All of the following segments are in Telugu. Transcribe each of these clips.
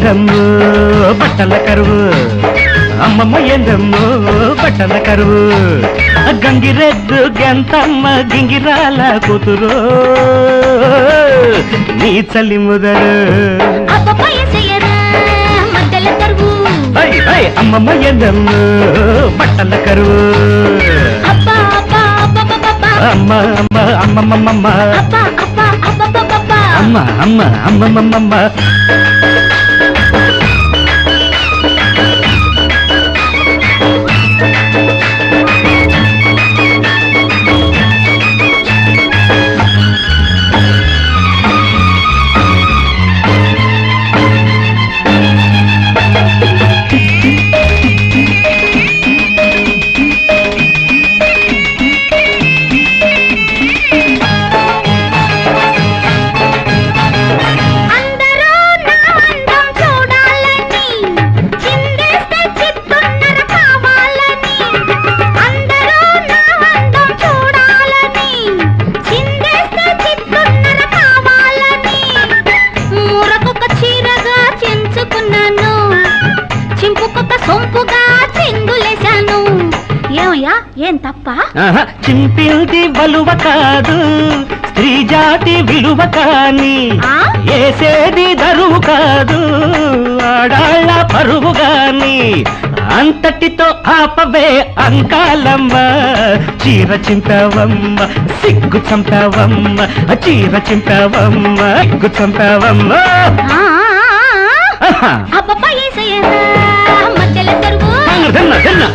ఏందమ్మో బట్టల కరువు, అమ్మమ్మ ఏందమ్మో బట్టల కరువు. గంగిరెద్దు గంతమ్మ గింగిరాల కూతురు నీ చలి ముదరు. అమ్మమ్మ ఏందమ్మో బట్టల కరువు. అమ్మ అమ్మ అమ్మమ్మమ్మ అమ్మ అమ్మ అమ్మమ్మమ్మ. ఏం తప్ప? చింపిల్ది బలువ కాదు, స్త్రీ జాతి విలువ కాని ఏసేది దరువు కాదు, ఆడాళ్ళ పరువు గాని. అంతటితో ఆపవే అంకాలమ్మ, చీర చింతవమ్మ సిగ్గు చంపవమ్మ, చీర చింతవమ్మ సిగ్గు చంపవమ్మ.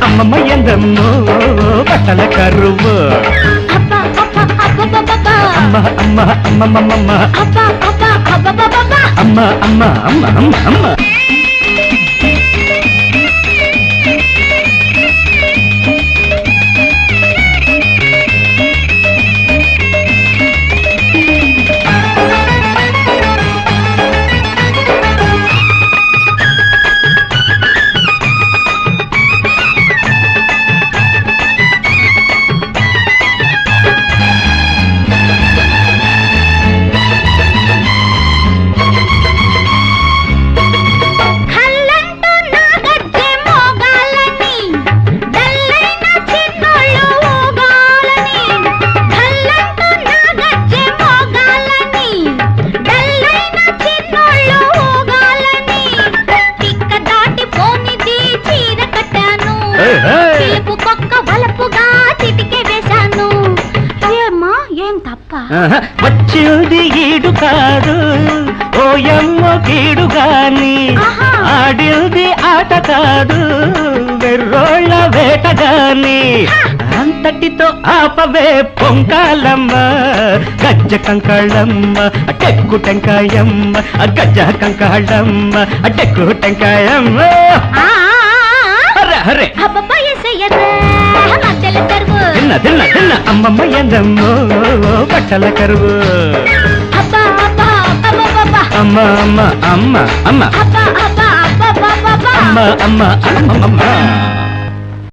అమ్మమ్మ ఎందమ్మో బట్టల కరువు. అమ్మ అమ్మ అమ్మమ్మమ్మ అమ్మ అమ్మ అమ్మ అమ్మ అమ్మ. వచ్చింది ఈడు కాదు ఓయమ్మ కీడు గాని, ఆడింది ఆట కాదు వెర్రోళ్ళ వేట గాని. అంతటితో ఆపవే పొంకాలమ్మ, గజ్జ కంకాళమ్మ టెక్కు టెంకాయమ్మ, గజ్జ కంకాళమ్మ టెక్కు టెంకాయమ్మ. హరే తిన్న తిన్న తిన్న అమ్మమ్మ ఎందమ్మో బట్టల కరువు. అమ్మ అమ్మ అమ్మ అమ్మ అమ్మ అమ్మ అమ్మ.